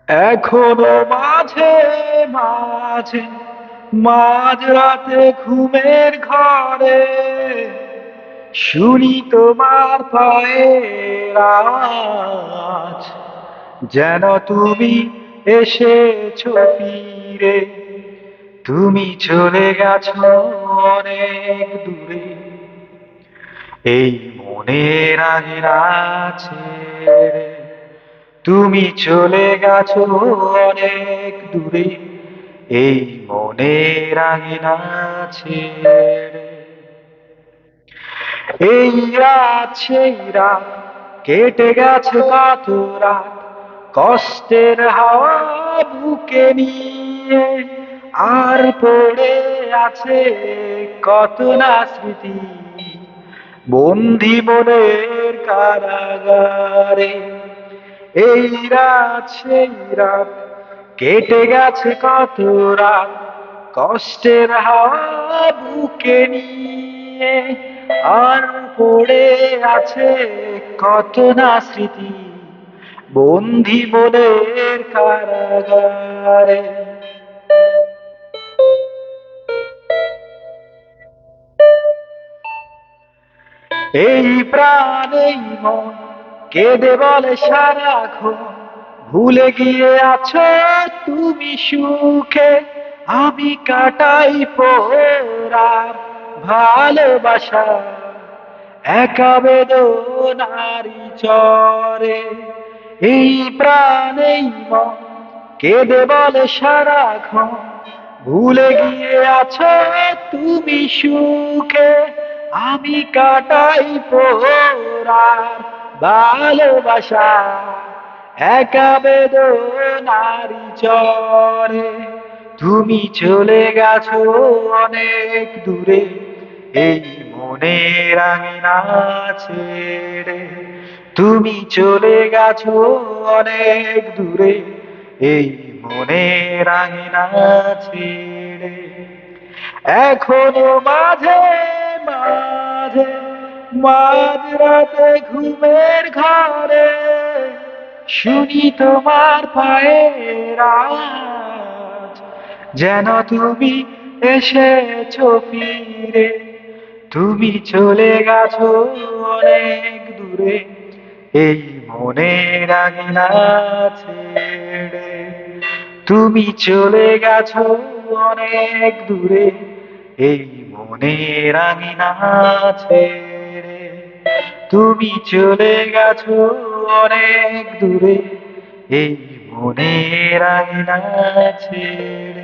এখনো মাঝে মাঝে মাঝরাতে ঘুমের ঘরে শুনি তোমার পায়ের আওয়াজ, যেন তুমি এসেছো ফিরে। তুমি চলে গেছো অনেক দূরে, এই মনের আগের ছেড়ে। তুমি চলে গেছো অনেক দূরে, এই মনের আঙিনা ছেড়ে। এই রাত সেই রাত, কেটে গেছে কত রাত, কষ্টের হাওয়া বুকে নিয়ে। আর পড়ে আছে কত না স্মৃতি, বন্দি মনের কারাগারে। এই রাত সেই রাত, কেটে গেছে কত রাত, কষ্টের হাওয়া বুকে নিয়ে। আর পড়ে আছে কত না স্মৃতি, বন্দি মনের কারাগারে। এই প্রাণ এই মন কেঁদে বলে সারাক্ষণ, ভুলে গিয়ে আছো তুমি সুখে। আমি কাটাই পোড়ার ভালোবাসা, একা বেদনারি চরে। এই প্রাণ এই মন কেঁদে বলে সারাক্ষণ, ভুলে গিয়ে আছো তুমি সুখে। আমি কাটাই পোড়ার ভালোবাসা, একা বেদনারি চরে। তুমি চলে গেছো অনেক দূরে, এই মনের আঙিনা ছেড়ে। তুমি চলে গেছো অনেক দূরে, এই মনের আঙিনা ছেড়ে। এখনো মাঝে মাঝে মাঝরাতে ঘুমের ঘরে শুনি তোমার পায়ের আওয়াজ, যেন তুমি এসেছো ফিরে। তুমি চলে গেছো অনেক দূরে, এই মনের আঙিনা ছেড়ে। তুমি চলে গেছো অনেক দূরে, এই মনের আঙিনা ছেড়ে। তুমি চলে গেছো অনেক দূরে, এই মনের আঙিনা ছেড়ে।